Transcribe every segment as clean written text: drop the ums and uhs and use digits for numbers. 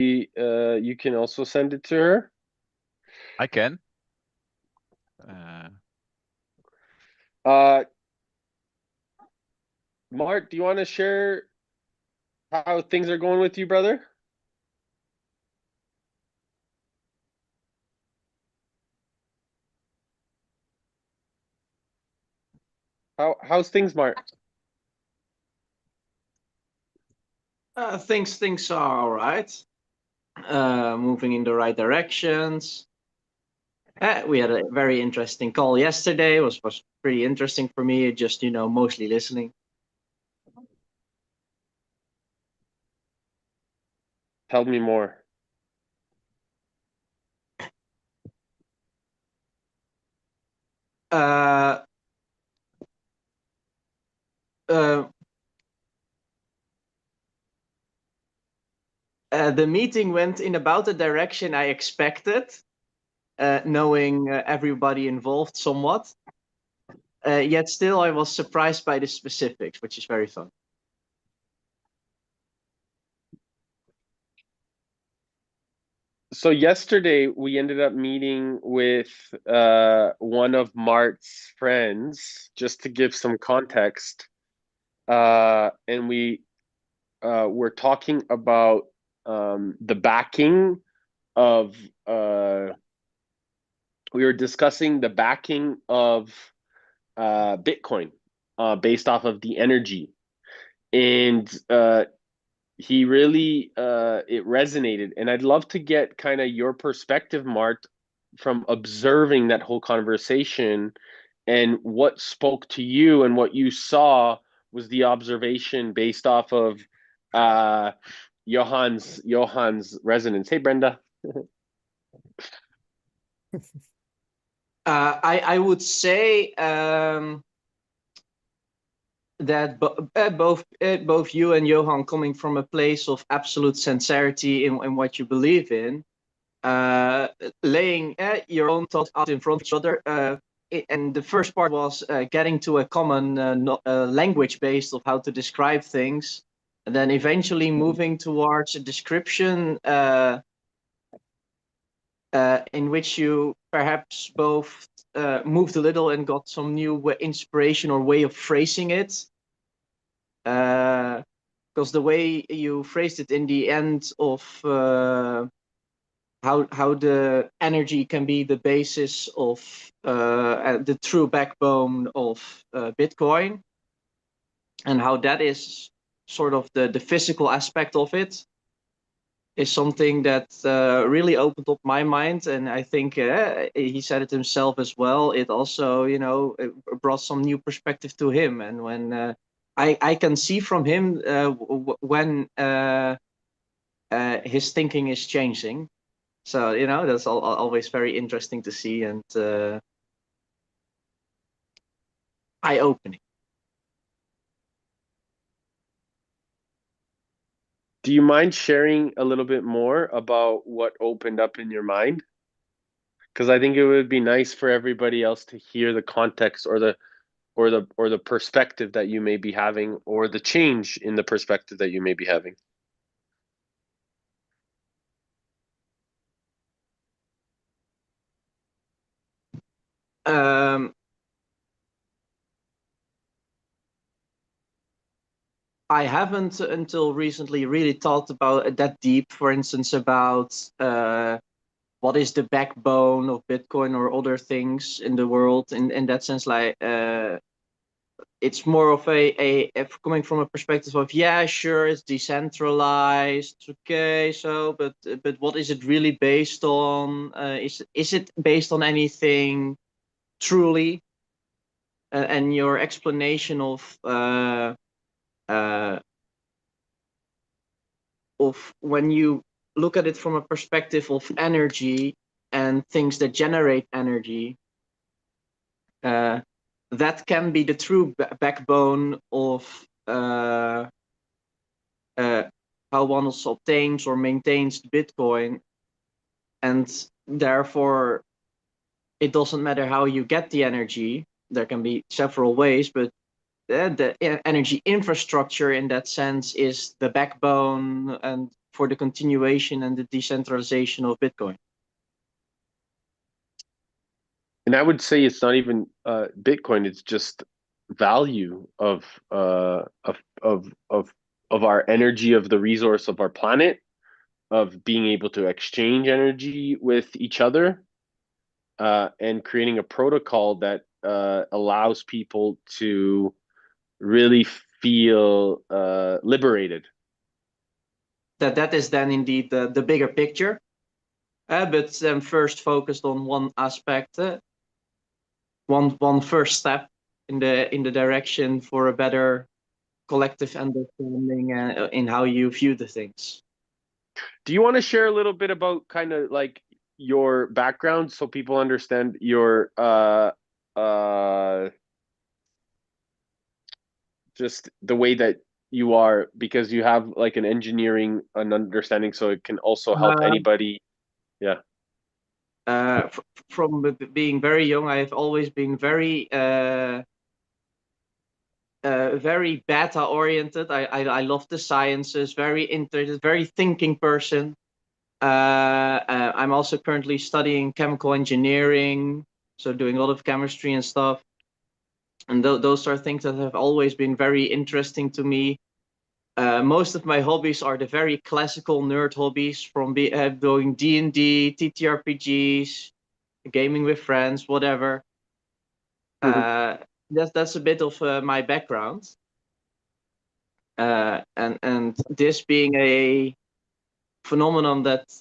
You can also send it to her. I can. Mart, do you want to share how things are going with you, brother? How's things, Mart? Things are all right. Moving in the right directions. We had a very interesting call yesterday. It was pretty interesting for me. Just mostly listening. Tell me more. Uh, the meeting went in about the direction I expected, knowing everybody involved somewhat. Yet still, I was surprised by the specifics, which is very fun. So yesterday we ended up meeting with one of Mart's friends, just to give some context. And we were talking about the backing of we were discussing the backing of Bitcoin based off of the energy. And he really it resonated, and I'd love to get kind of your perspective, Mart, from observing that whole conversation, and what spoke to you and what you saw was the observation based off of Johan's resonance. Hey, Brenda. I would say that both you and Johan, coming from a place of absolute sincerity in what you believe in, laying your own thoughts out in front of each other. And the first part was getting to a common language base of how to describe things, and then eventually moving towards a description in which you perhaps both moved a little and got some new inspiration or way of phrasing it. Because the way you phrased it in the end of how the energy can be the basis of the true backbone of Bitcoin, and how that is sort of the physical aspect of it, is something that really opened up my mind. And I think he said it himself as well. It also, it brought some new perspective to him. And when I can see from him when his thinking is changing. So, that's always very interesting to see, and eye-opening. Do you mind sharing a little bit more about what opened up in your mind? Because I think it would be nice for everybody else to hear the context or the perspective that you may be having, or the change in the perspective that you may be having. I haven't until recently really thought about that deep, for instance, about what is the backbone of Bitcoin or other things in the world. In that sense, like it's more of a coming from a perspective of, yeah, sure, it's decentralized, okay, so but what is it really based on? Is it based on anything truly? And your explanation of when you look at it from a perspective of energy and things that generate energy, that can be the true backbone of how one obtains or maintains Bitcoin. And therefore, it doesn't matter how you get the energy. There can be several ways, but the energy infrastructure in that sense is the backbone and for the continuation and the decentralization of Bitcoin. And I would say it's not even Bitcoin, it's just value of our energy, of the resource of our planet, of being able to exchange energy with each other, and creating a protocol that allows people to really feel liberated. That is then indeed the bigger picture, but first focused on one aspect, one first step in the direction for a better collective understanding in how you view the things. Do you want to share a little bit about kind of like your background so people understand your just the way that you are, because you have like an engineering an understanding, so it can also help Uh, anybody. Yeah. from being very young, I have always been very beta oriented. I love the sciences, very interested, very thinking person. I'm also currently studying chemical engineering, so doing a lot of chemistry and stuff. And those are things that have always been very interesting to me. Most of my hobbies are the very classical nerd hobbies, from doing D&D, TTRPGs, gaming with friends, whatever. Uh, that's a bit of my background. And this being a phenomenon that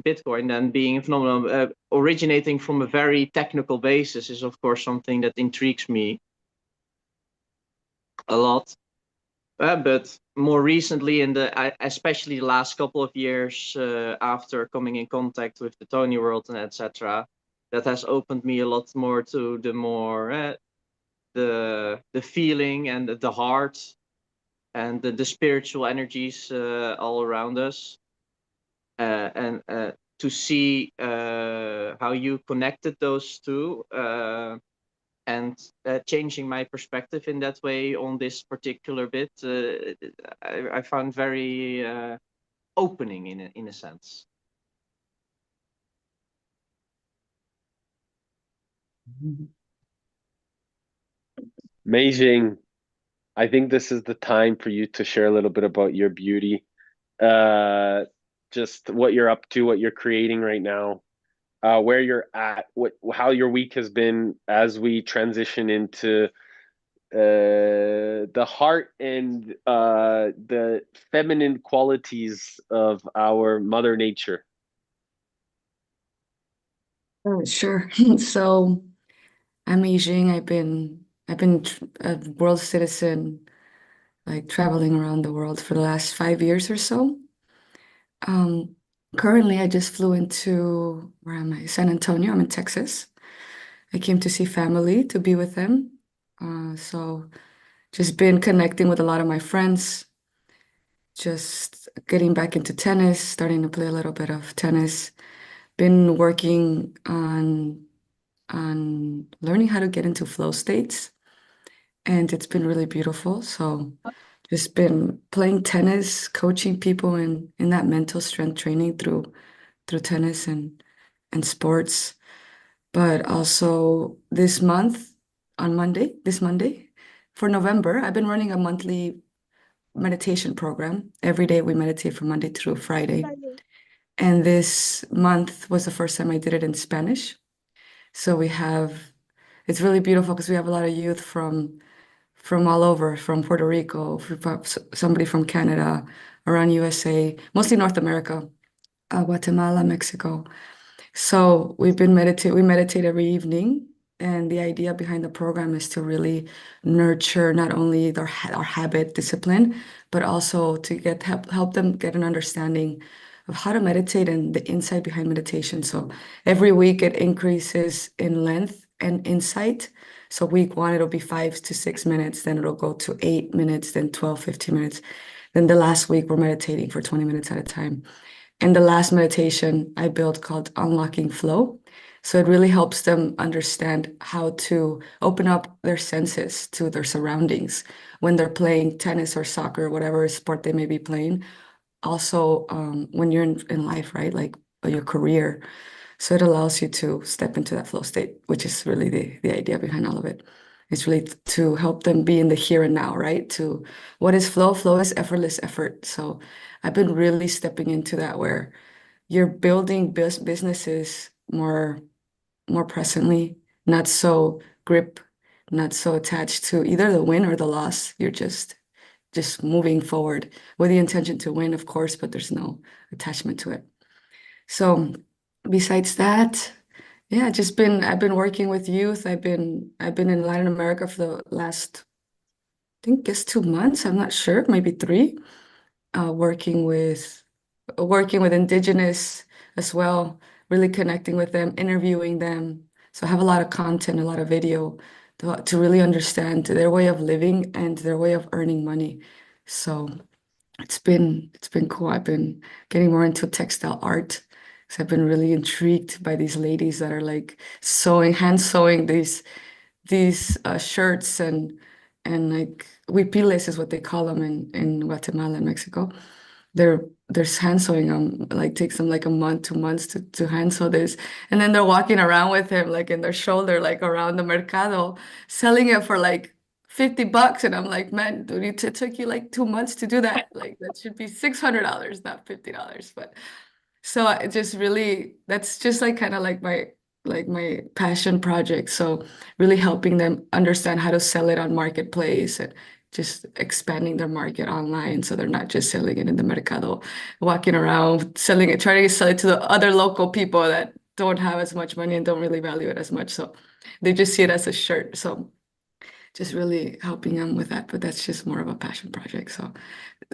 Bitcoin then being a phenomenon originating from a very technical basis is of course something that intrigues me a lot. But more recently, especially the last couple of years after coming in contact with the Tony world and etc., that has opened me a lot more to the more the feeling and the heart and the spiritual energies all around us, and to see how you connected those two, and changing my perspective in that way on this particular bit, I found very opening in a sense. Amazing. I think this is the time for you to share a little bit about your beauty, uh, just what you're up to, what you're creating right now, where you're at, what how your week has been as we transition into the heart and the feminine qualities of our Mother Nature. Sure. So I'm Asian. I've been a world citizen, like traveling around the world for the last 5 years or so. Um, Currently, I just flew into, where am I? San Antonio. I'm in Texas. I came to see family, to be with them. So just been connecting with a lot of my friends, just getting back into tennis, starting to play a little bit of tennis. Been working on learning how to get into flow states, and it's been really beautiful. So just been playing tennis, coaching people in that mental strength training through tennis and sports. But also this Monday for November, I've been running a monthly meditation program. Every day we meditate from Monday through Friday. And this month was the first time I did it in Spanish. So it's really beautiful because we have a lot of youth from all over, from Puerto Rico, somebody from Canada, around USA, mostly North America, Guatemala, Mexico. So we meditate every evening, and the idea behind the program is to really nurture not only our habit discipline, but also to help them get an understanding of how to meditate and the insight behind meditation. So every week it increases in length and insight. So week one, it'll be 5 to 6 minutes, then it'll go to 8 minutes, then 12, 15 minutes. Then the last week, we're meditating for 20 minutes at a time. And the last meditation I built called Unlocking Flow. So it really helps them understand how to open up their senses to their surroundings when they're playing tennis or soccer, whatever sport they may be playing, also when you're in life, right? Like your career. So it allows you to step into that flow state, which is really the idea behind all of it. It's really to help them be in the here and now, right? To what is flow? Flow is effortless effort. So I've been really stepping into that where you're building businesses more presently, not so grip, not so attached to either the win or the loss. You're just moving forward with the intention to win, of course, but there's no attachment to it. So besides that, yeah, I've been working with youth. I've been in Latin America for the last, I think, guess 2 months. I'm not sure, maybe three, uh, working with working with indigenous as well, really connecting with them, interviewing them. So I have a lot of content, a lot of video to really understand their way of living and their way of earning money. So it's been cool. I've been getting more into textile art. So I've been really intrigued by these ladies that are like hand sewing these shirts and like huipiles is what they call them in Guatemala and Mexico. They're hand sewing them, like takes them like a month, 2 months to hand sew this. And then they're walking around with him like in their shoulder, like around the mercado, selling it for like $50. And I'm like, man, dude, it took you like 2 months to do that. Like that should be $600, not $50. But so it just really, that's just like kind of like my passion project. So really helping them understand how to sell it on marketplace and just expanding their market online. So they're not just selling it in the mercado, walking around selling it, trying to sell it to the other local people that don't have as much money and don't really value it as much. So they just see it as a shirt. So just really helping them with that. But that's just more of a passion project.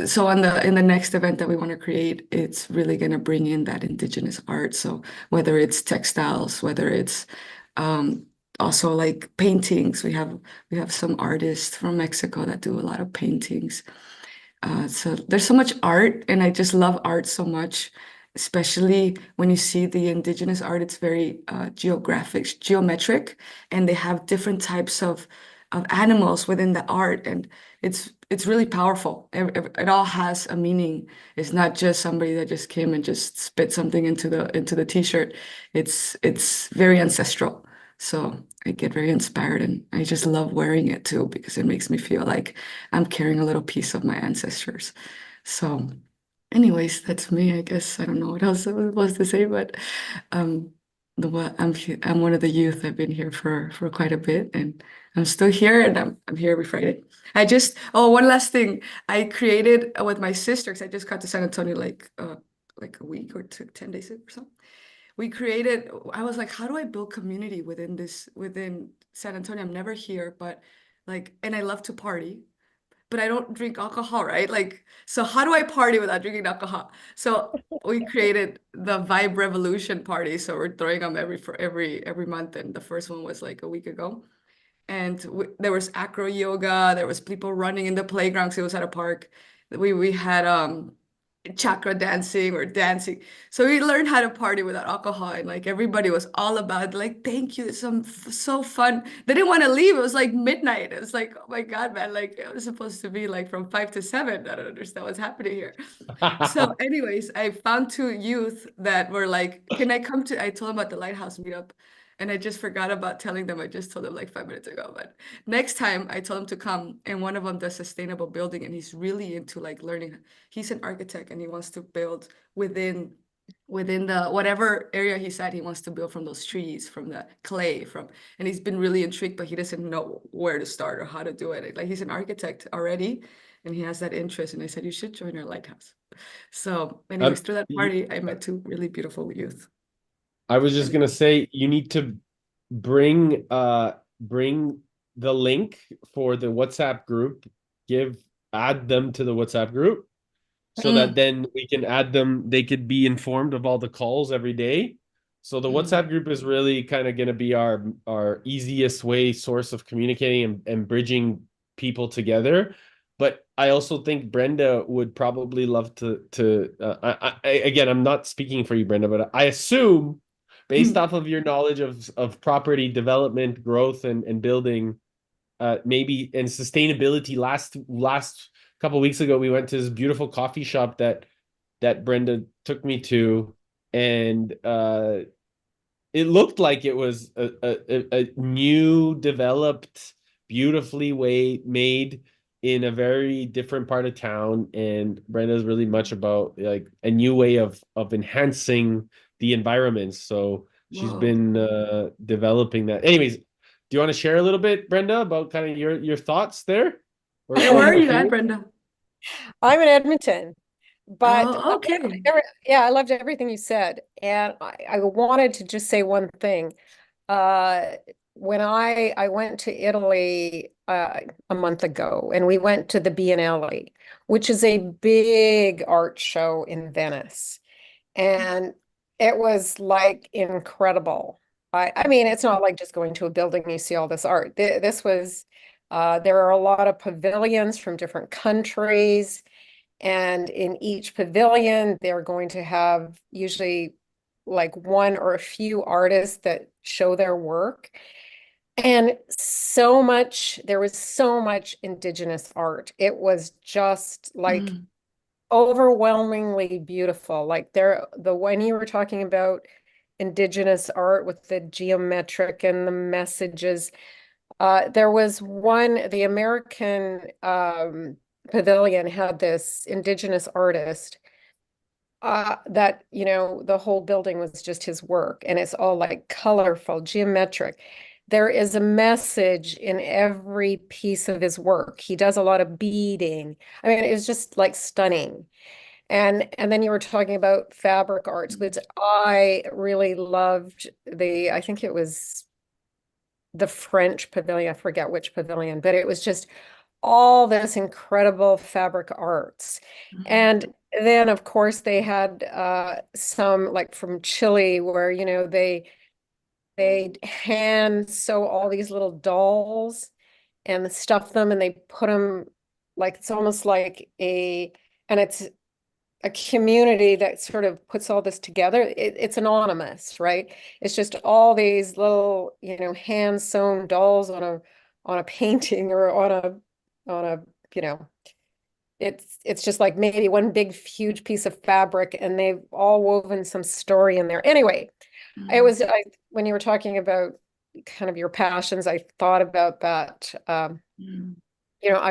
So on the in the next event that we want to create, it's really going to bring in that indigenous art. So whether it's textiles, whether it's um, also like paintings, we have some artists from Mexico that do a lot of paintings. So there's so much art, and I just love art so much, especially when you see the indigenous art. It's very geometric, and they have different types of animals within the art, and it's really powerful. It all has a meaning. It's not just somebody that just came and just spit something into the t-shirt. It's very ancestral. So I get very inspired and I just love wearing it too because it makes me feel like I'm carrying a little piece of my ancestors. So anyways, that's me, I guess. I don't know what else I was supposed to say, but um I'm one of the youth. I've been here for quite a bit and I'm still here and I'm here every Friday. One last thing. I created with my sister because I just got to San Antonio like a week or two, 10 days or so. I was like, how do I build community within San Antonio? I'm never here, but like, and I love to party, but I don't drink alcohol, right? Like, so how do I party without drinking alcohol? So we created the Vibe Revolution party. So we're throwing them every month. And the first one was like a week ago. And there was acro yoga, there was people running in the playground because it was at a park. We had chakra dancing or dancing. So we learned how to party without alcohol and like everybody was all about like thank you. It's so fun. They didn't want to leave. It was like midnight. It was like, oh my God, man, like it was supposed to be like from 5 to 7. I don't understand what's happening here. So anyways, I found two youth that were like, can I come to I told them about the Lighthouse meetup. And I just forgot about telling them. I just told them like 5 minutes ago. But next time I told them to come, and one of them does sustainable building, and he's really into like learning. He's an architect, and he wants to build within the whatever area he said he wants to build from those trees, from the clay, and he's been really intrigued, but he doesn't know where to start or how to do it. Like he's an architect already, and he has that interest. And I said, you should join our Lighthouse. So, anyways, through that party, I met two really beautiful youth. I was just And gonna say you need to bring the link for the WhatsApp group, add them to the WhatsApp group so that Mm, then we can add them. They could be informed of all the calls every day. So the mm, WhatsApp group is really kind of going to be our easiest way source of communicating and bridging people together. But I also think Brenda would probably love again, I'm not speaking for you, Brenda, but I assume based mm. off of your knowledge of property development, growth and building, maybe and sustainability. Last couple of weeks ago, we went to this beautiful coffee shop that that Brenda took me to, and it looked like it was a new, developed, beautifully made in a very different part of town. And Brenda's really much about like a new way of enhancing the environments. So she's Whoa. been developing that. Anyways, do you want to share a little bit, Brenda, about kind of your thoughts there? Or Where are you at, opinion? Brenda? I'm in Edmonton, but Oh, okay. yeah, I loved everything you said. And I wanted to just say one thing. Uh, when I went to Italy a month ago, and we went to the Biennale, which is a big art show in Venice, and it was like incredible. I mean, it's not like just going to a building and you see all this art. This was there are a lot of pavilions from different countries, and in each pavilion, they're going to have usually like one or a few artists that show their work. And there was so much indigenous art. It was just like Mm, overwhelmingly beautiful. Like when you were talking about indigenous art with the geometric and the messages, there was the American pavilion had this indigenous artist that, the whole building was just his work, and it's all like colorful, geometric. There is a message in every piece of his work. He does a lot of beading. I mean, it was just like stunning. And then you were talking about fabric arts, which I really loved. I think it was the French pavilion. I forget which pavilion, but it was just all this incredible fabric arts. And then, of course, they had some like from Chile where, they hand sew all these little dolls and stuff them, and they put them like it's almost like and it's a community that sort of puts all this together. It's anonymous, right? It's just all these little, hand sewn dolls on a painting or on a, you know, it's just like maybe one big huge piece of fabric, and they've all woven some story in there. Anyway, when you were talking about kind of your passions, I thought about that. I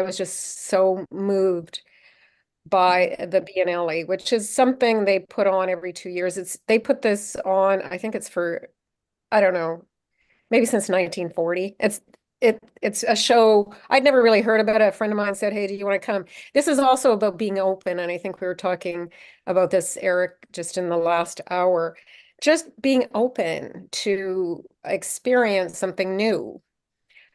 was just so moved by the Biennale, which is something they put on every 2 years. They put this on, I think it's for, I don't know, maybe since 1940. It's a show I'd never really heard about it. A friend of mine said, "Hey, do you want to come?" This is also about being open, and I think we were talking about this, Eric, just in the last hour. Just being open to experience something new,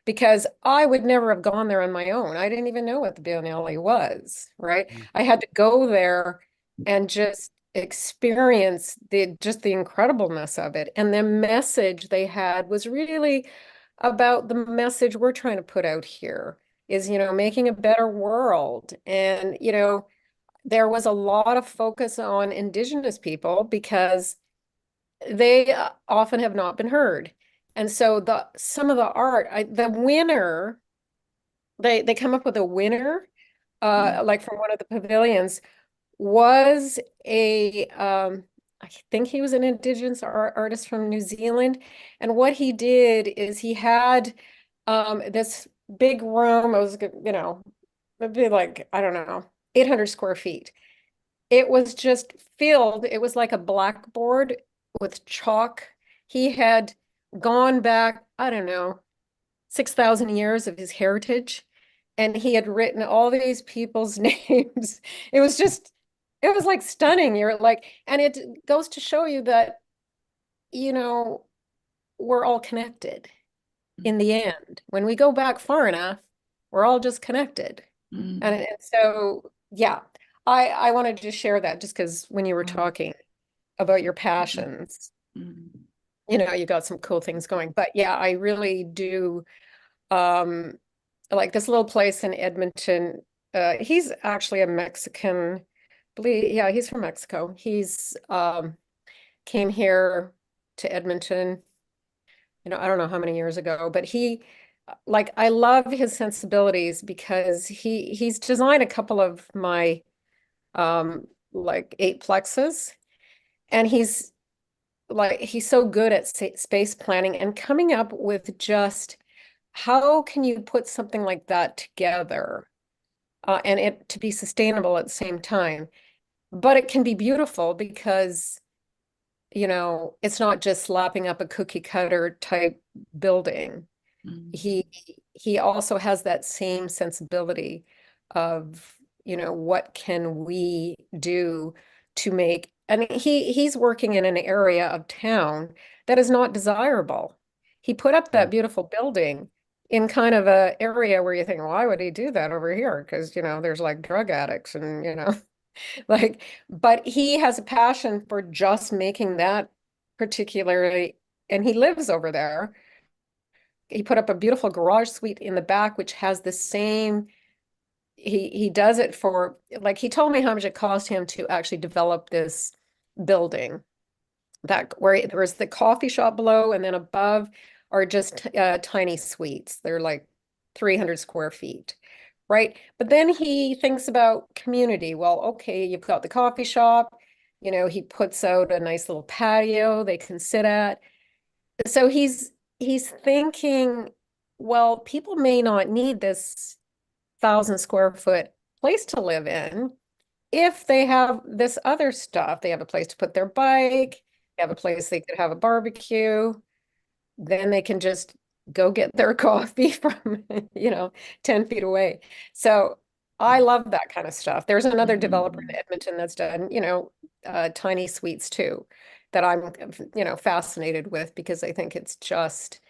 because I would never have gone there on my own. I didn't even know what the Biennale was, right? I had to go there and just experience the incredibleness of it. And the message they had was really about the message we're trying to put out here is, making a better world. And, there was a lot of focus on Indigenous people because they often have not been heard. And so some of the art, the winner, they come up with a winner, like from one of the pavilions, was I think he was an Indigenous artist from New Zealand. And what he did is he had this big room. It was, it'd be like, I don't know, 800 square feet. It was just filled. It was like a blackboard with chalk. He had gone back, I don't know, 6,000 years of his heritage, and he had written all these people's names. It was like stunning. You're like, and it goes to show you that, we're all connected in the end. When we go back far enough, we're all just connected. And so, yeah, I wanted to share that just because when you were talking about your passions, you got some cool things going. But yeah, I really do like this little place in Edmonton. He's actually a Mexican, yeah, he's from Mexico. He's came here to Edmonton, I don't know how many years ago, but like, I love his sensibilities because he's designed a couple of my like 8 plexes, and he's so good at space planning and coming up with just how can you put something like that together, and it to be sustainable at the same time, but it can be beautiful because it's not just slapping up a cookie cutter type building. Mm. He also has that same sensibility of, what can we do to make, and he's working in an area of town that is not desirable. He put up that beautiful building in kind of a area where you think, why would he do that over here? Because, there's like drug addicts and, like, but he has a passion for just making that particularly, and he lives over there. He put up a beautiful garage suite in the back, which has the same, he does it for, like, he told me how much it cost him to actually develop this building, that where there was the coffee shop below, and then above are just tiny suites. They're like 300 square feet. Right. But then he thinks about community. Well, okay, you've got the coffee shop, he puts out a nice little patio they can sit at. So he's thinking, well, people may not need this 1,000 square foot place to live in if they have this other stuff. They have a place to put their bike, they have a place they could have a barbecue, then they can just go get their coffee from, 10 feet away. So I love that kind of stuff. There's another developer in Edmonton that's done, tiny suites too, that I'm, fascinated with, because I think it's just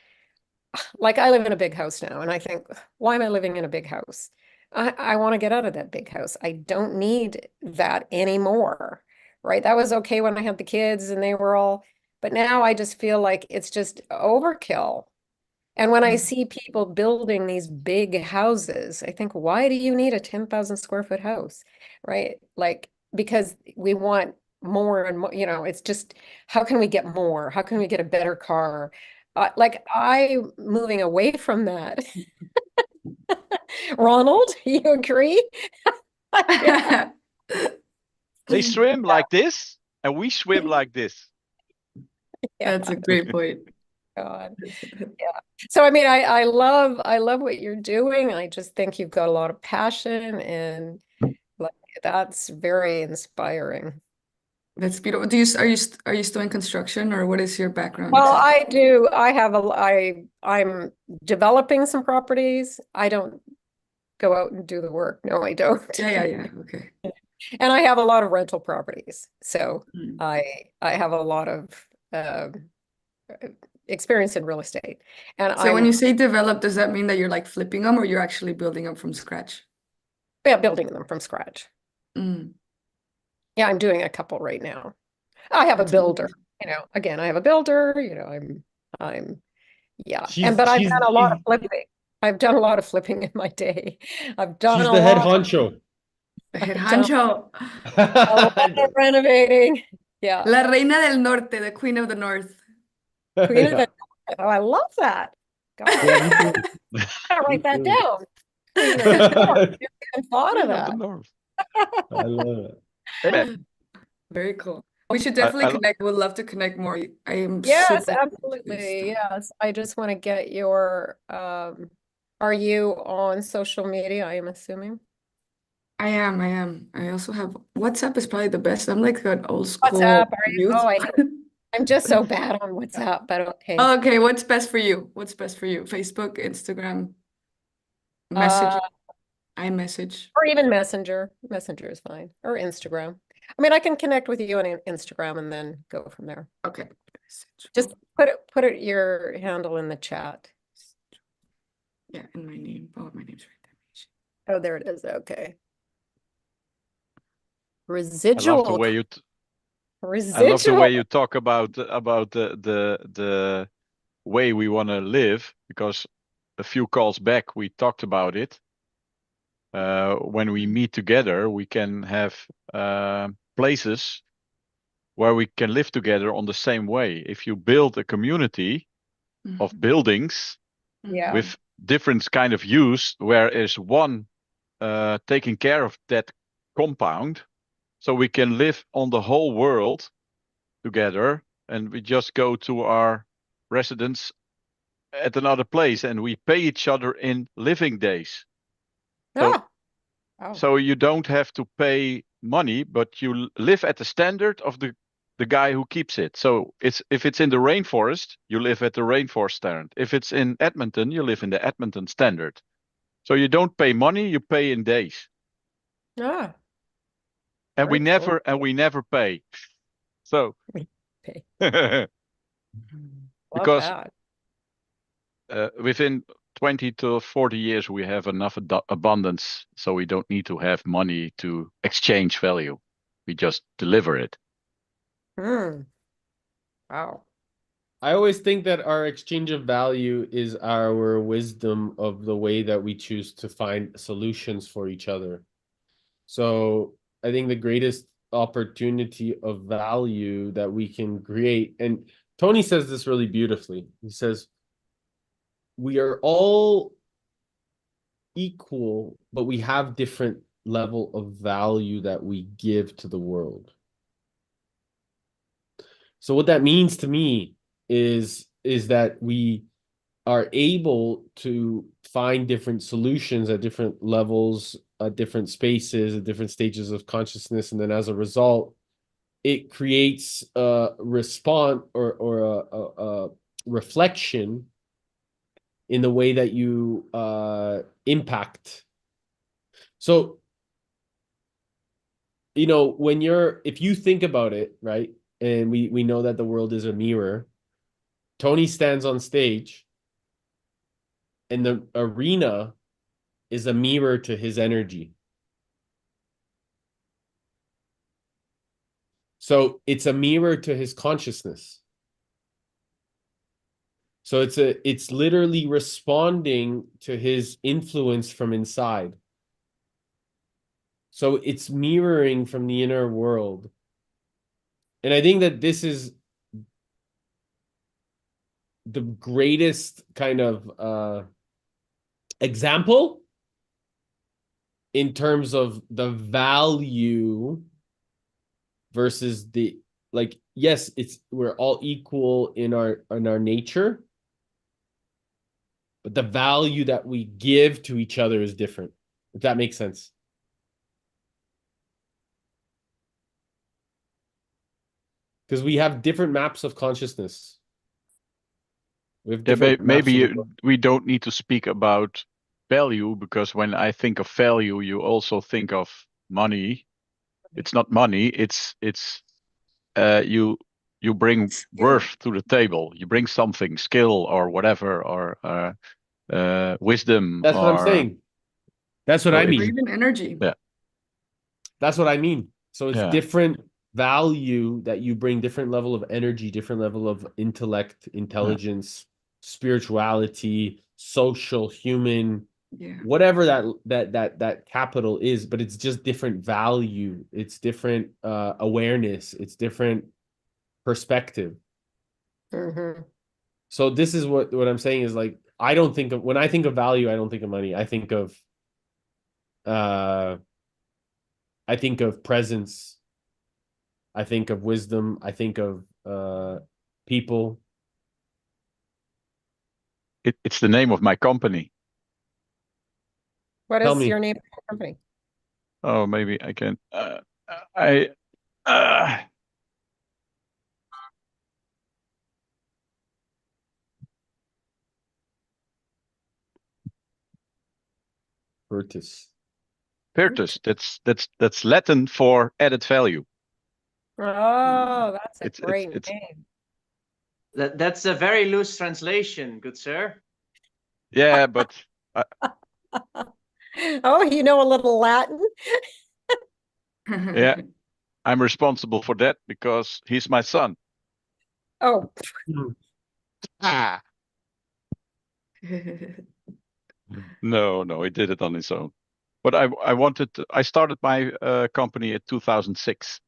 like, I live in a big house now, and I think, why am I living in a big house? I want to get out of that big house. I don't need that anymore. Right? That was okay when I had the kids and they were all, but now I just feel like it's just overkill. And when I see people building these big houses, I think, why do you need a 10,000 square foot house? Right? Like, because we want more and more, it's just, how can we get more? How can we get a better car? Like, I'm moving away from that. Ronald, you agree? They swim like this, and we swim like this. Yeah. That's a great point. God. Yeah. So I mean, I love what you're doing. I just think you've got a lot of passion, and like, that's very inspiring. That's beautiful. Are you still in construction, or what is your background Well, exactly? I do. I'm developing some properties. I don't go out and do the work. No, I don't. Yeah. Okay. And I have a lot of rental properties. So Mm. I have a lot of experience in real estate. And So when I'm you say develop, does that mean that you're like flipping them, or you're actually building them from scratch? building them from scratch. Mm. Yeah, I'm doing a couple right now. I have a That's builder, amazing. again, I have a builder, yeah. She's But I've she's done a she's lot of flipping. I've done a lot of flipping in my day. I've done she's a the head lot. honcho. The head I've done honcho. a lot of renovating. Yeah. La reina del norte, the queen of the north. Queen of Yeah. the, oh, I love that. God, Yeah, me too. gotta Me write that too. down. Queen of the North. Never even thought of Queen of the that. North. I love it. Hey man, Very cool. We should I, definitely I, connect. Would love to connect more. I am Yes, super into this absolutely. stuff. Yes. I just want to get your, are you on social media, I am assuming? I am. I also have WhatsApp is probably the best. I'm like an old WhatsApp, school are you? youth. Oh, I'm just so bad on WhatsApp, but okay. Okay, what's best for you? What's best for you? Facebook, Instagram, Uh, message, iMessage. or even Messenger. Messenger is fine. Or Instagram. I mean, I can connect with you on Instagram and then go from there. Okay. Message. Just put your handle in the chat. Yeah, and my name. Oh, my name's right there. Oh, there it is. Okay. I love the Residual. way you I love the Residual. way you talk about the way we want to live, because a few calls back we talked about it. When we meet together, we can have places where we can live together on the same way. If you build a community of buildings Yeah. with different kind of use, where is one taking care of that compound, So we can live on the whole world together, and we just go to our residence at another place, and we pay each other in living days. So Ah, wow. so you don't have to pay money, but you live at the standard of the guy who keeps it. So if it's in the rainforest, you live at the rainforest standard. If it's in Edmonton, you live in the Edmonton standard. So you don't pay money, you pay in days. Ah, And very cool. we never pay. So Okay. Love because that. within 20 to 40 years we have enough abundance, so we don't need to have money to exchange value. We just deliver it. Hmm. Wow. I always think that our exchange of value is our wisdom of the way that we choose to find solutions for each other. So I think the greatest opportunity of value that we can create, and Tony says this really beautifully. He says, we are all equal, but we have different level of value that we give to the world. So what that means to me is that we are able to find different solutions at different levels, at different spaces, at different stages of consciousness, and then as a result, it creates a response or a reflection in the way that you impact. So, you know, if you think about it, right, and we know that the world is a mirror. Tony stands on stage, and the arena is a mirror to his energy. So it's a mirror to his consciousness. So it's literally responding to his influence from inside. So it's mirroring from the inner world. And I think that this is the greatest kind of example in terms of the value versus the, like, yes, we're all equal in our nature, but the value that we give to each other is different, if that makes sense. Because we have different maps of consciousness. We have different Maybe maps of we don't need to speak about value, because when I think of value, you also think of money. It's not money. It's you bring worth to the table. You bring something, skill or whatever, or wisdom. That's what I'm saying. That's what I Or mean. even energy. Yeah. That's what I mean. So it's Yeah. different value that you bring, different level of energy, different level of intellect, intelligence, spirituality, social, human, Yeah. whatever that capital is, but it's just different value. It's different awareness. It's different perspective. Mm-hmm. So this is what I'm saying is, like, when I think of value, I don't think of money. I think of presence. I think of wisdom. I think of people. It's the name of my company. What Tell is me. your name of your company? Oh, maybe I can. I Virtus. Virtus. That's Latin for added value. Oh, that's a It's great it's name. That's a very loose translation, good sir. yeah, but Oh, you know a little Latin? yeah, I'm responsible for that because he's my son. Oh, Ah, no, he did it on his own. But I started my company in 2006,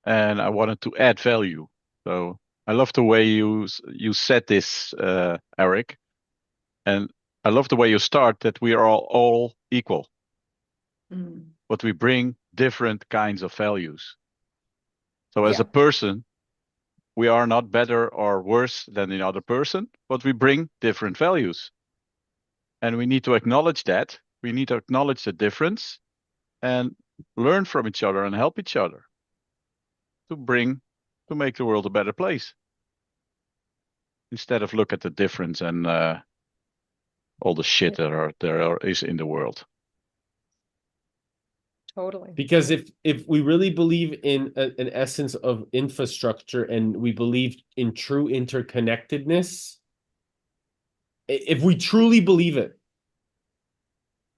and I wanted to add value. So I love the way you said this, Eric, and I love the way you start that we are all equal. Mm. What we bring different kinds of values. So as Yeah. a person, we are not better or worse than the other person, but we bring different values. And we need to acknowledge that. We need to acknowledge the difference and learn from each other and help each other to make the world a better place. Instead of look at the difference and all the shit there is in the world. Totally. Because if we really believe in an essence of infrastructure and we believe in true interconnectedness, if we truly believe it,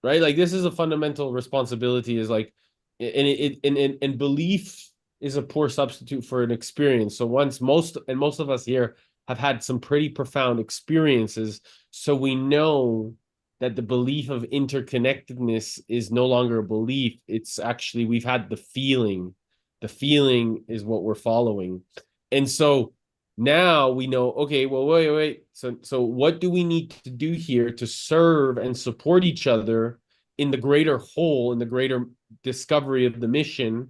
right? Like this is a fundamental responsibility, is like, and belief is a poor substitute for an experience. So most of us here have had some pretty profound experiences, so we know that the belief of interconnectedness is no longer a belief. It's actually, we've had the feeling. The feeling is what we're following. And so now we know, okay, well, wait. So what do we need to do here to serve and support each other in the greater whole, in the greater discovery of the mission,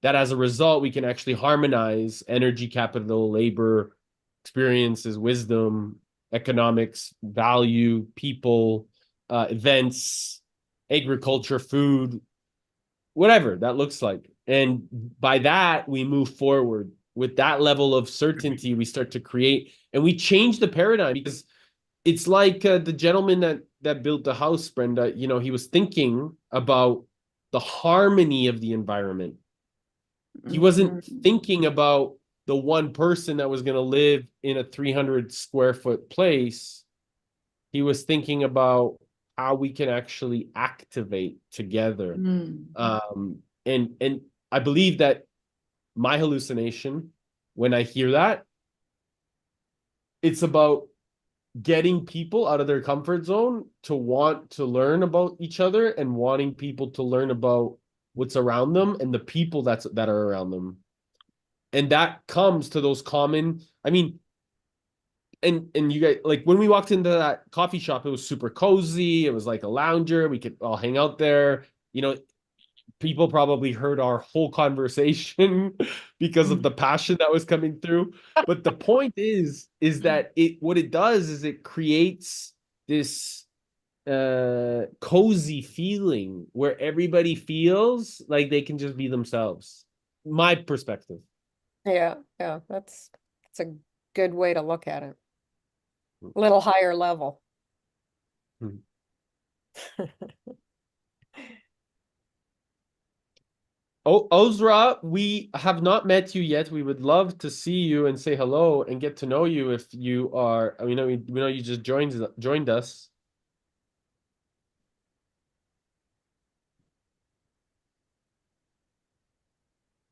that as a result, we can actually harmonize energy, capital, labor, experiences, wisdom, economics, value, people, events, agriculture, food, whatever that looks like. And by that, we move forward. With that level of certainty, we start to create, and we change the paradigm, because it's like the gentleman that built the house, Brenda, he was thinking about the harmony of the environment. He wasn't thinking about the one person that was going to live in a 300 square foot place. He was thinking about how we can actually activate together. And I believe that my hallucination, when I hear that, it's about getting people out of their comfort zone to want to learn about each other, and wanting people to learn about what's around them and the people that are around them. And that comes to those common, and you guys, like when we walked into that coffee shop, it was super cozy. It was like a lounger. We could all hang out there. People probably heard our whole conversation because of the passion that was coming through. But the point is that what it does is it creates this cozy feeling where everybody feels like they can just be themselves. My perspective. Yeah, that's a good way to look at it. A little higher level. Oh, Ozra, we have not met you yet. We would love to see you and say hello and get to know you if you are. We know you just joined us.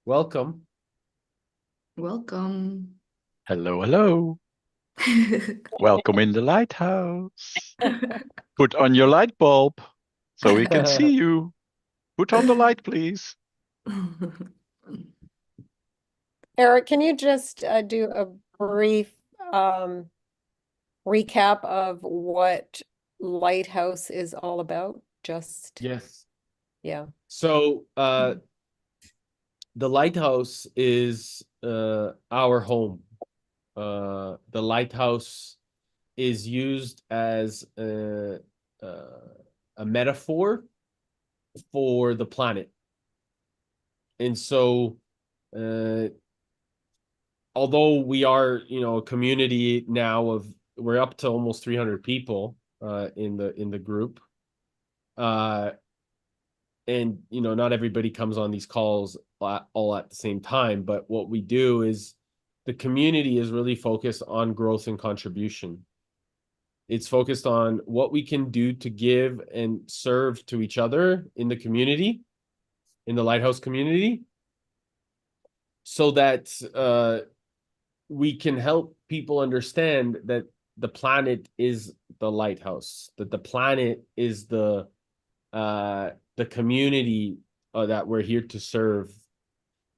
Welcome. Welcome. Hello. Welcome in the lighthouse. Put on your light bulb so we can see you. Put on the light, please. Eric, can you just do a brief recap of what Lighthouse is all about? Yes. Yeah. So the lighthouse is our home. The lighthouse is used as a metaphor for the planet. And so although we are, a community now we're up to almost 300 people in the group. And not everybody comes on these calls all at the same time, but what we do is the community is really focused on growth and contribution. It's focused on what we can do to give and serve to each other in the community, in the Lighthouse community, so that we can help people understand that the planet is the lighthouse, that the planet is the community that we're here to serve.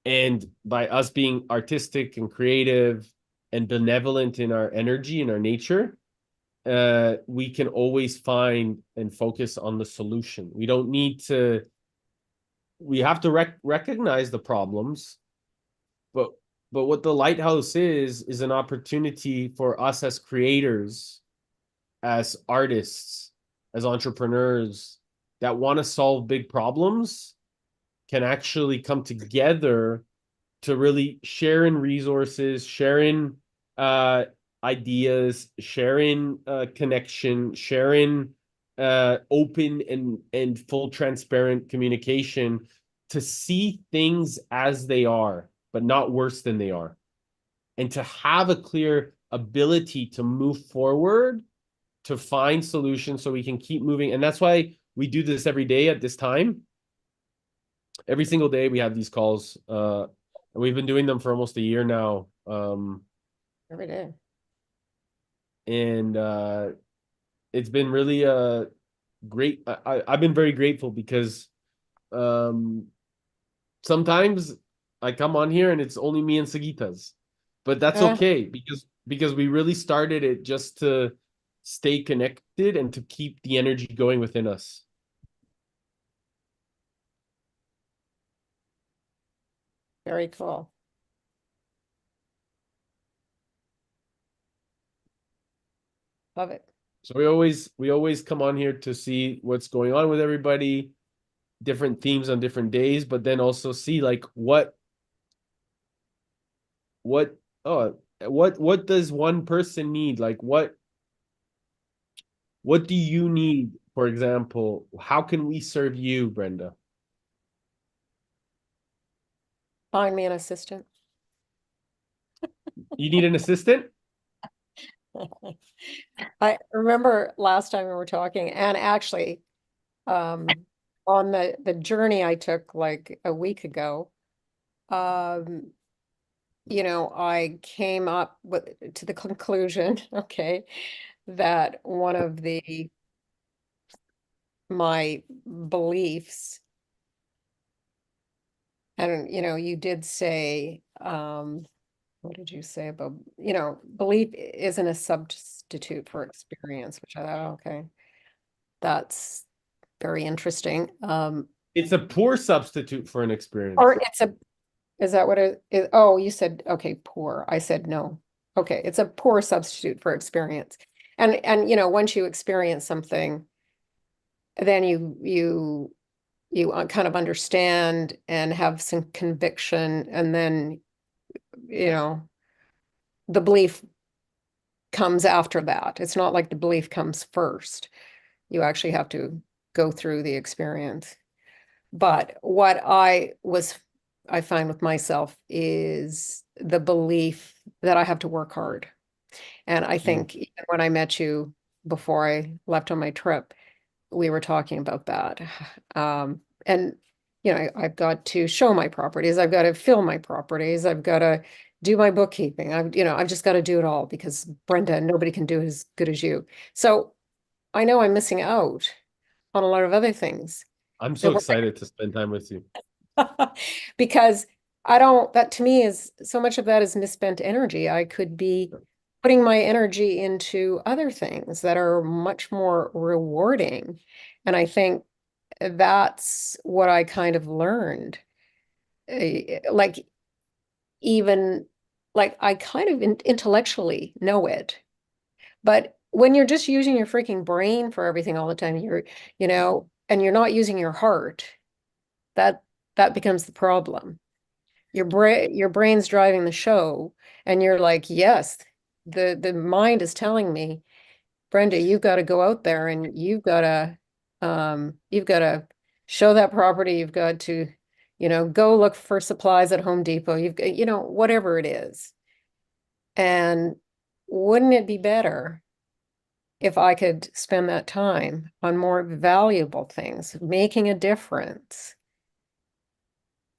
And by us being artistic and creative and benevolent in our energy and our nature, we can always find and focus on the solution. We don't need to we have to recognize the problems, but what the Lighthouse is an opportunity for us as creators, as artists, as entrepreneurs that want to solve big problems can actually come together to really share in resources, share in ideas, share in connection, share in open and full transparent communication to see things as they are, but not worse than they are. And to have a clear ability to move forward, to find solutions so we can keep moving. And that's why we do this every day at this time. Every single day we have these calls. And we've been doing them for almost a year now. Every day. And it's been really great. I've been very grateful because sometimes I come on here and it's only me and Sagitas. But that's okay because we really started it just to stay connected and to keep the energy going within us. Very cool. Love it. So we always come on here to see what's going on with everybody, different themes on different days, but then also see like what does one person need? Like what do you need, for example? How can we serve you, Brenda? Find me an assistant. You need an assistant? I remember last time we were talking, and actually, on the journey I took like a week ago, you know, I came up to the conclusion, okay, that one of my beliefs, and you know, you did say, what did you say about, you know, belief isn't a substitute for experience, which I thought, okay, that's very interesting. It's a poor substitute for an experience. Or is that what it is? Oh, you said, okay, poor. I said no. Okay, it's a poor substitute for experience. And you know, once you experience something, then you kind of understand and have some conviction, and then you know, the belief comes after that. It's not like the belief comes first. You actually have to go through the experience. But what I find with myself is the belief that I have to work hard. And I think even when I met you before I left on my trip, we were talking about that. And you know, I've got to show my properties, I've got to fill my properties, I've got to do my bookkeeping. I've just got to do it all because Brenda, nobody can do it as good as you. So I know I'm missing out on a lot of other things. I'm so excited to spend time with you. Because that to me is so much of that is misspent energy. I could be putting my energy into other things that are much more rewarding. And I think that's what I kind of learned. Like, even like I kind of intellectually know it, but when you're just using your freaking brain for everything all the time, you know, and you're not using your heart, that becomes the problem. Your brain's driving the show, and you're like, yes, the mind is telling me, Brenda, you've got to go out there and you've got to show that property. You've got to, you know, go look for supplies at Home Depot. You've got, you know, whatever it is. And wouldn't it be better if I could spend that time on more valuable things, making a difference,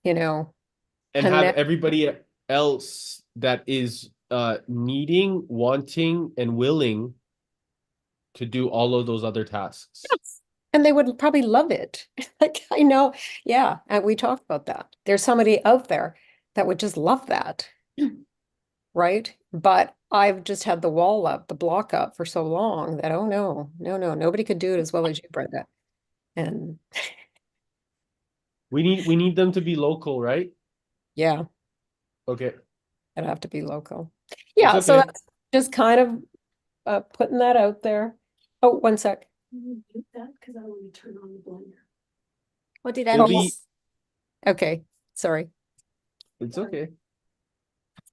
you know, and have everybody else that is needing, wanting, and willing to do all of those other tasks. Yes. And they would probably love it. Like, I know, yeah, and we talked about that. There's somebody out there that would just love that, right? But I've just had the wall up, the block up for so long that, oh no, nobody could do it as well as you, Brenda. And We need them to be local, right? Yeah, Okay. it'd have to be local. It's Yeah, so okay. that's just kind of putting that out there. Oh, one sec. Because I want to turn on the blender. What did I It'll miss? Okay, sorry. It's okay.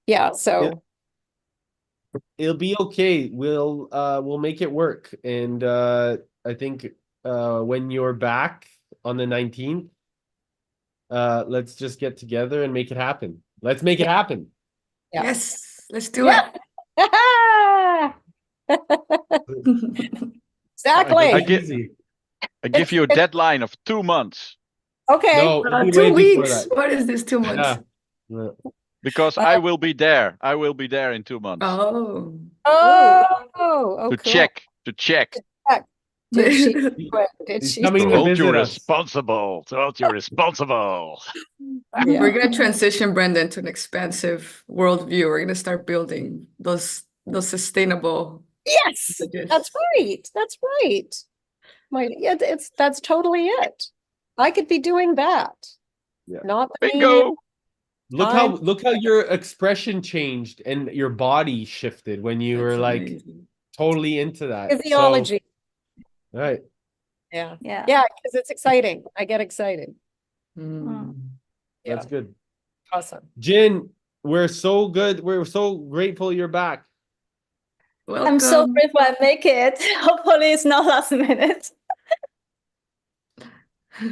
Yeah, so It'll be okay. We'll make it work. And I think when you're back on the 19th, let's just get together and make it happen. Let's make it happen. yeah. Yes, let's do Yeah. Exactly. I It's get- easy. I give you a deadline of 2 months Okay. No, it'll be 2 way before weeks. that. What is this, 2 months? Yeah. because I will be there. I will be there in 2 months Oh. Oh, to cool. check. Did she do it? Did He's she? coming to Hold you visit us. responsible. Hold you responsible. Yeah. We're gonna transition Brenda into an expansive worldview. We're gonna start building those sustainable Yes, messages. that's right. That's right. Yeah, that's totally it. I could be doing that. Yeah. Not the meaning. Bingo. Look how your expression changed and your body shifted when you were That's like amazing. totally into that. Physiology. So, right. Yeah. Yeah. Yeah, because it's exciting. I get excited. Mm. Yeah. That's good. Awesome. Jin, we're so good. We're so grateful you're back. I'm so Welcome. grateful I make it. Hopefully it's not last minute.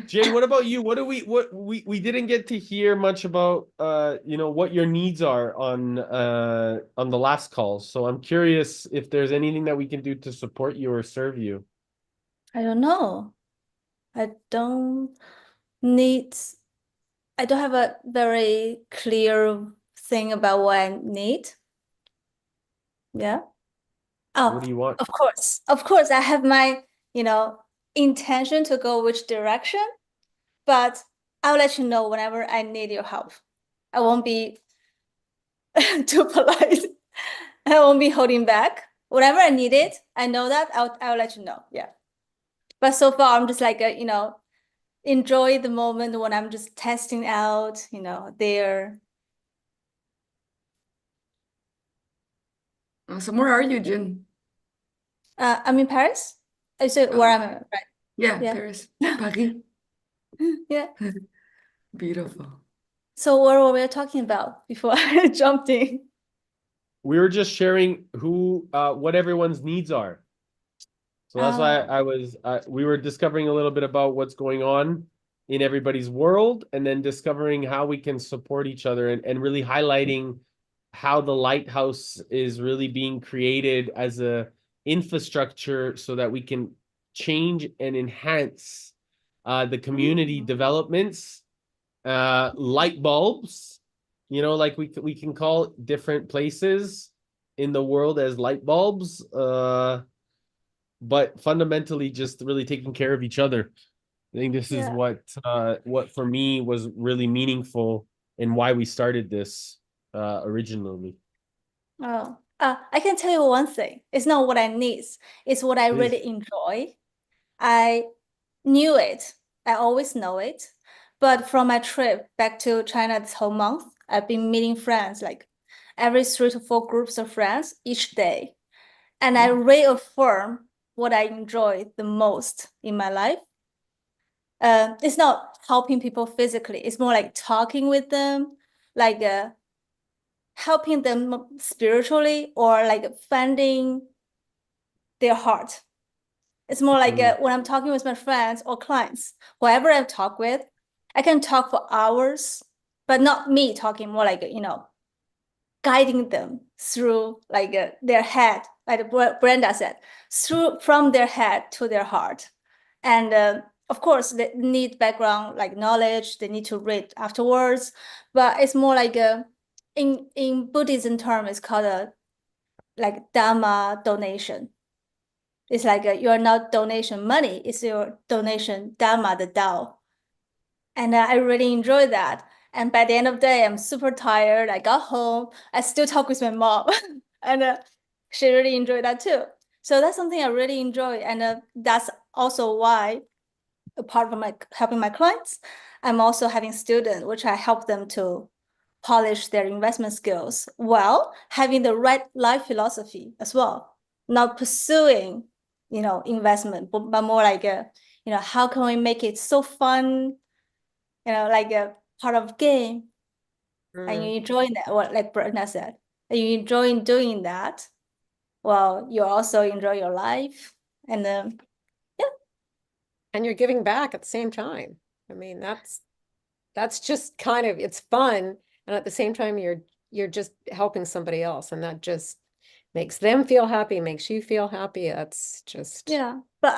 Jin, what about you? We didn't get to hear much about what your needs are on the last call. So I'm curious if there's anything that we can do to support you or serve you. I don't know. I don't need, I don't have a very clear thing about what I need. Yeah. What Oh, do you want? of course, I have my, intention to go which direction, but I'll let you know whenever I need your help. I won't be too polite. I won't be holding back. Whenever I need it, I know that I'll let you know. Yeah. But so far, I'm just like, enjoy the moment when I'm just testing out, there. So where are you, Jin? I'm in Paris. So where am I? Right. Yeah, Yeah. Paris. Paris. Yeah. Beautiful. So what were we talking about before I jumped in? We were just sharing what everyone's needs are. So that's why we were discovering a little bit about what's going on in everybody's world, and then discovering how we can support each other, and really highlighting how the Lighthouse is really being created as a infrastructure so that we can change and enhance the community developments, light bulbs, like we can call different places in the world as light bulbs, but fundamentally just really taking care of each other. I think this is what for me was really meaningful and why we started this originally. Oh, I can tell you one thing. It's not what I need. It's what I really enjoy. I knew it. I always know it. But from my trip back to China this whole month, I've been meeting friends, like every 3 to 4 groups of friends each day. And I reaffirm what I enjoy the most in my life. It's not helping people physically. It's more like talking with them, like helping them spiritually, or like finding their heart. It's more like when I'm talking with my friends or clients, whoever I talk with, I can talk for hours, but not me talking, more like, guiding them through like their head, like Brenda said, from their head to their heart. And of course, they need background, like knowledge, they need to read afterwards, but it's more like in Buddhism term, it's called a like Dharma donation. It's like you're not donation money, it's your donation Dharma, the Tao. And I really enjoy that. And by the end of the day, I'm super tired. I got home, I still talk with my mom, and she really enjoyed that too. So that's something I really enjoy. And that's also why, apart from helping my clients, I'm also having students, which I help them to polish their investment skills while having the right life philosophy as well. Not pursuing, investment, but more like how can we make it so fun, like a part of game, and you enjoying that, what like Brenda said, and you enjoy doing that. Well, you also enjoy your life, and And you're giving back at the same time. I mean, that's just kind of, it's fun, and at the same time you're just helping somebody else, and that just makes them feel happy, makes you feel happy. That's just yeah. But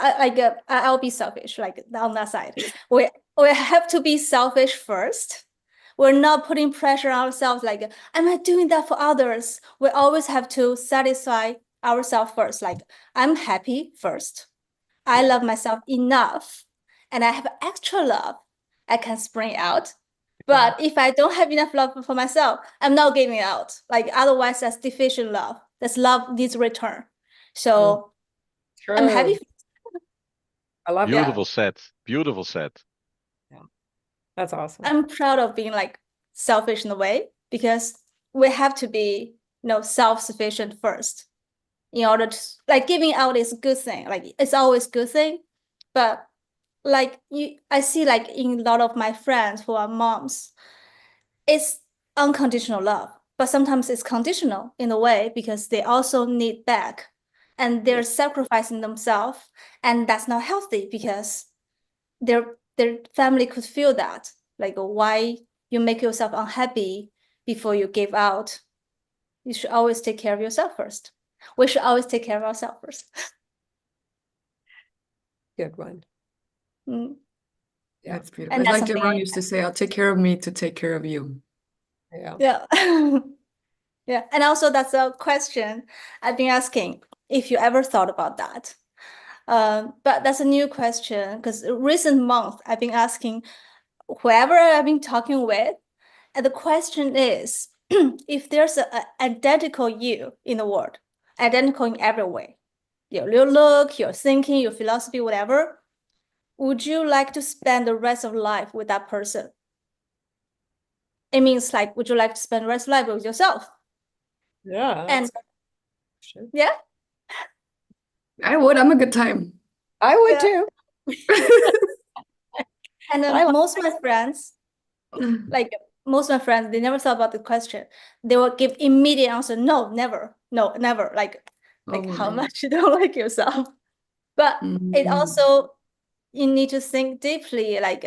I'll be selfish, like on that side. We have to be selfish first. We're not putting pressure on ourselves, like, am I doing that for others? We always have to satisfy ourselves first. Like, I'm happy first. I love myself enough, and I have extra love I can spring out. But if I don't have enough love for myself, I'm not giving out. Like, otherwise, that's deficient love. That's love needs return. So I'm happy. true. I love that. Beautiful set. Beautiful set. That's awesome. I'm proud of being like selfish in a way, because we have to be, self-sufficient first in order to, like, giving out is a good thing. Like, it's always a good thing. But like I see, like, in a lot of my friends who are moms, it's unconditional love, but sometimes it's conditional in a way because they also need back, and they're sacrificing themselves, and that's not healthy because their family could feel that, like, why you make yourself unhappy before you give out. You should always take care of yourself first. We should always take care of ourselves first. Good one. Mm. Yeah. That's beautiful. And It's that's like something Deron used to say, I'll take care of me to take care of you. Yeah. Yeah. Yeah. And also, that's a question I've been asking, if you ever thought about that. But that's a new question, because recent month I've been asking whoever I've been talking with, and the question is, if there's an identical you in the world, identical in every way, your look, your thinking, your philosophy, whatever, would you like to spend the rest of life with that person? It means, like, would you like to spend the rest of life with yourself? Yeah. And Sure. yeah, I would. I'm a good time. I would Yeah. too. and I like- most of my friends, they never thought about the question. They will give immediate answer, no, never, no, never. Like Oh, how no. much you don't like yourself. But it Mhm. also, you need to think deeply, like,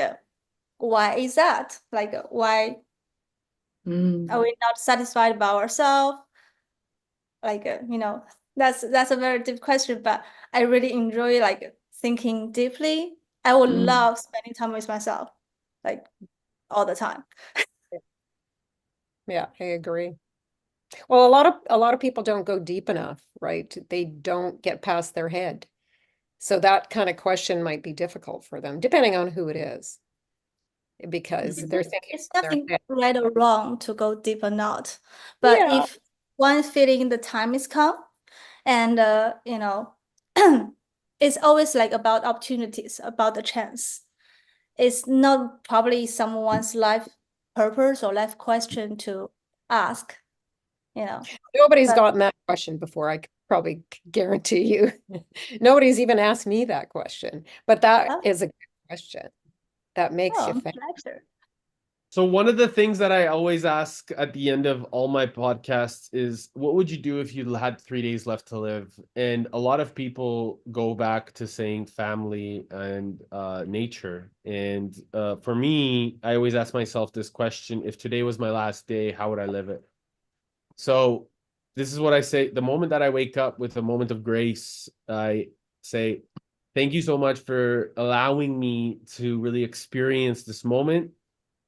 why is that? Like, why Mm. are we not satisfied about ourselves? Like, that's a very deep question, but I really enjoy, like, thinking deeply. I would Mm. love spending time with myself, like, all the time. Yeah, I agree. Well, a lot of people don't go deep enough, right? They don't get past their head. So that kind of question might be difficult for them, depending on who it is, because they're thinking It's from their nothing head. right or wrong to go deep or not. But Yeah. if one feeling the time is come, and it's always like about opportunities, about the chance. It's not probably someone's life purpose or life question to ask, Nobody's But- gotten that question before, I probably guarantee you. Nobody's even asked me that question, but that Oh. is a good question. That makes you Oh, think. pleasure. So one of the things that I always ask at the end of all my podcasts is, what would you do if you had 3 days left to live? And a lot of people go back to saying family and nature. And for me, I always ask myself this question: if today was my last day, how would I live it? So this is what I say. The moment that I wake up with a moment of grace, I say, thank you so much for allowing me to really experience this moment.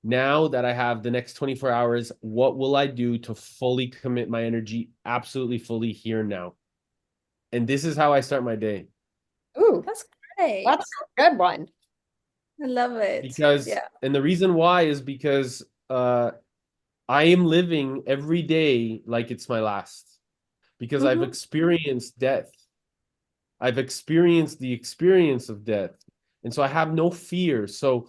Now that I have the next 24 hours, what will I do to fully commit my energy, absolutely fully here now? And this is how I start my day. Ooh, That's great. that's a good one. I love it. Because, Yeah. and the reason why is because I am living every day like it's my last. Because I've Mhm. experienced death. I've experienced the experience of death. And so I have no fear. So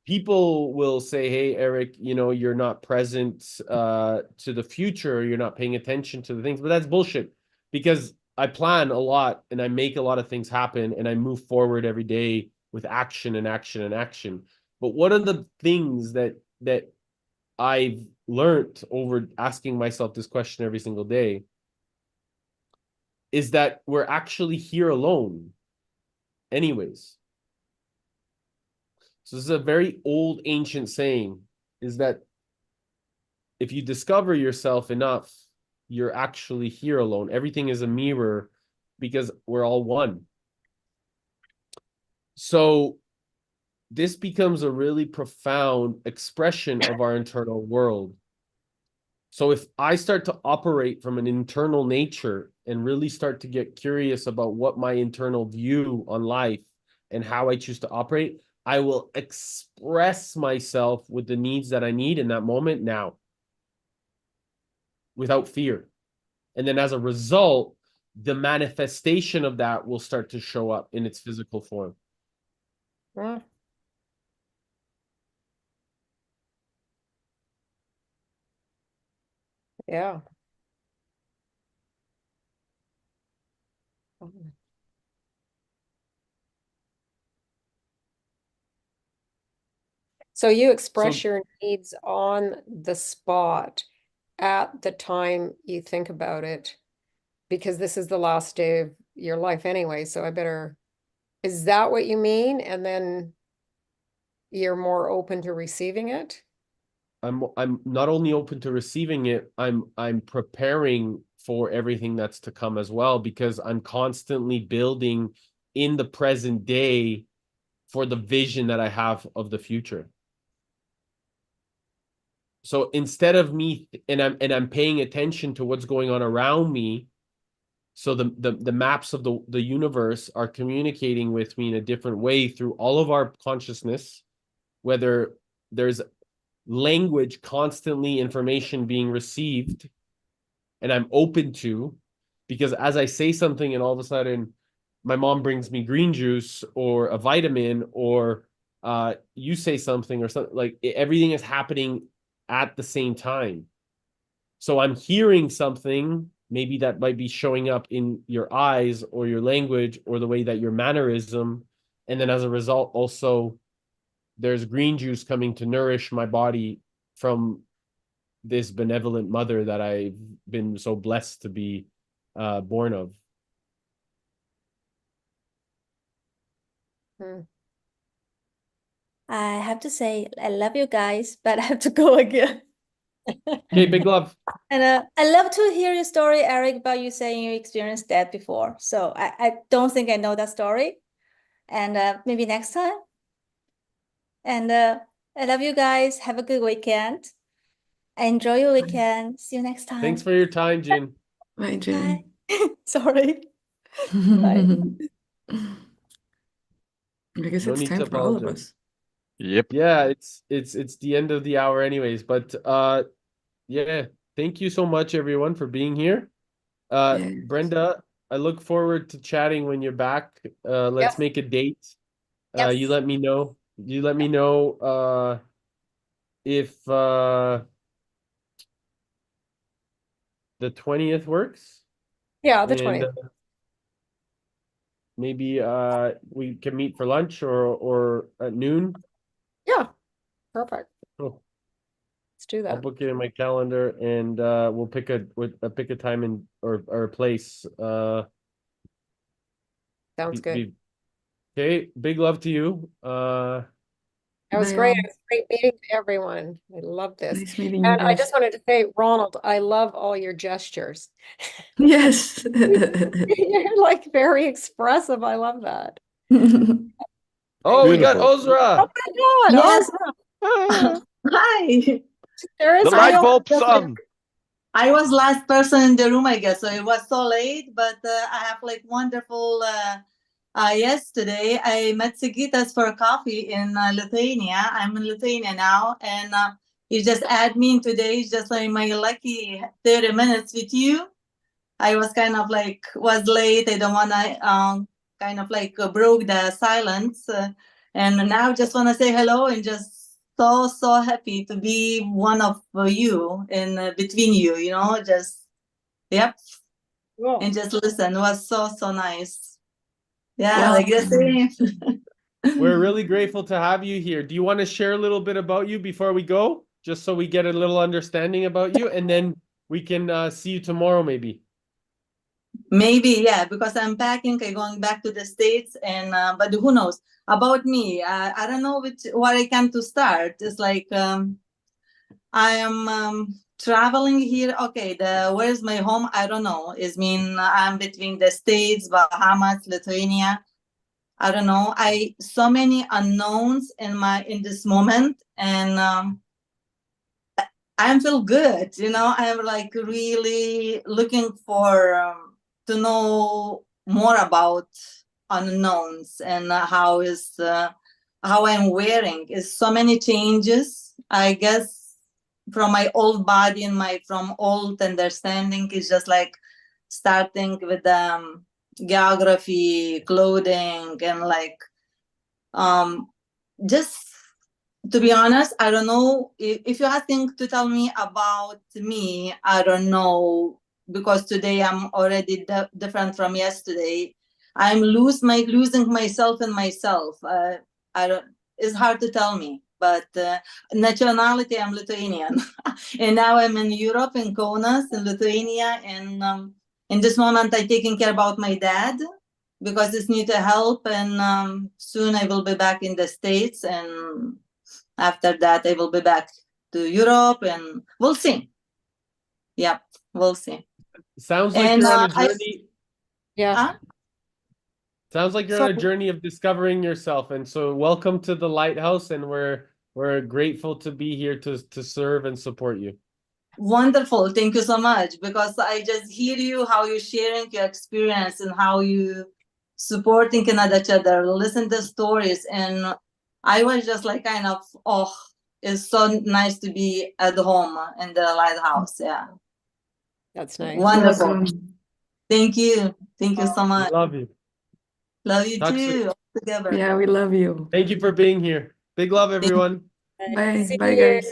people will say, hey, Eric, you know, you're not present to the future, you're not paying attention to the things, but that's bullshit, because I plan a lot and I make a lot of things happen and I move forward every day with action and action and action. But one of the things that I've learned over asking myself this question every single day is that we're actually here alone anyways. So this is a very old ancient saying, is that if you discover yourself enough, you're actually here alone. Everything is a mirror because we're all one. So this becomes a really profound expression of our internal world. So if I start to operate from an internal nature and really start to get curious about what my internal view on life and how I choose to operate, I will express myself with the needs that I need in that moment now, without fear. And then as a result, the manifestation of that will start to show up in its physical form. Yeah. Yeah. So you express your needs on the spot at the time you think about it, because this is the last day of your life anyway. So I better, is that what you mean? And then you're more open to receiving it? I'm not only open to receiving it, I'm preparing for everything that's to come as well, because I'm constantly building in the present day for the vision that I have of the future. So instead of me, and I'm paying attention to what's going on around me, so the maps of the universe are communicating with me in a different way through all of our consciousness, whether there's language, constantly information being received, and I'm open to, because as I say something and all of a sudden my mom brings me green juice or a vitamin, or you say something or something, like everything is happening at the same time. So I'm hearing something, maybe that might be showing up in your eyes or your language or the way that your mannerism, and then as a result also there's green juice coming to nourish my body from this benevolent mother that I've been so blessed to be born of. I have to say, I love you guys, but I have to go again. Okay, big love. And I love to hear your story, Eric, about you saying you experienced that before. So I don't think I know that story. And maybe next time. And I love you guys. Have a good weekend. Enjoy your weekend. See you next time. Thanks for your time, Jin. Bye, Jin. Bye. Sorry. Bye. I guess No it's need time to for all of apologize. us. Yep. Yeah, it's the end of the hour anyways, but yeah, thank you so much everyone for being here. Yes. Brenda, I look forward to chatting when you're back. Let's Yes. make a date. Yes. You let me know. You let me know if the 20th works. Yeah, the And 20th. maybe we can meet for lunch or at noon. Yeah, perfect. Cool. Let's do I'll that. book it in my calendar, and we'll pick a time and or a place. Sounds good. Okay, big love to you. That was Bye, great. all. It was great meeting everyone. I love this. Nice meeting you And I guys. just wanted to say, Ronald, I love all your gestures. Yes. You're like very expressive. I love that. Oh, we got Beautiful. Ozra. Oh my God, Yes. Ozra. Hi. There is The I light was bulb's just on. I was last person in the room, I guess. So it was so late, but I have like wonderful. Yesterday I met Sigitas for coffee in Lithuania. I'm in Lithuania now, and he just add me in today. It's just like my lucky 30 minutes with you. I was kind of like was late. I don't wanna kind of like broke the silence. And now I just want to say hello and just so happy to be one of you in between you, you know, just, yep. Cool. And just listen. It was so nice. Yeah, Well, like the same. We're really grateful to have you here. Do you want to share a little bit about you before we go? Just so we get a little understanding about you, and then we can see you tomorrow, maybe. Maybe, yeah, because I'm packing, I'm going back to the States, and but who knows about me? I don't know where I can to start. It's like I am traveling here. Okay, where's my home? I don't know. It's mean I'm between the States, Bahamas, Lithuania. I don't know. So many unknowns in this moment, and I feel good. You know, I'm like really looking for to know more about unknowns and how I'm wearing. Is so many changes. I guess from my old body and from old understanding is just like starting with geography, clothing, and like just to be honest, I don't know if you're asking to tell me about me. I don't know because today I'm already different from yesterday. I'm losing myself and myself. I don't. It's hard to tell me, but nationality I'm Lithuanian, and now I'm in Europe in Kaunas in Lithuania, and in this moment I'm taking care about my dad because it's need to help, and soon I will be back in the States, and after that I will be back to Europe, and we'll see. Yep, we'll see. Sounds like And you're on a journey. Yeah. Sounds like you're on a journey of discovering yourself, and so welcome to the Lighthouse, and we're grateful to be here to serve and support you. Wonderful, thank you so much, because I just hear you how you're sharing your experience and how you supporting each other, listen to stories, and I was just like kind of, oh, it's so nice to be at home in the Lighthouse. Yeah, That's nice. wonderful. welcome. Thank you so We much. love you. Love you Talk soon. too. All together. Yeah, we love you. Thank you for being here. Big love, everyone. Bye. See Bye, you. guys.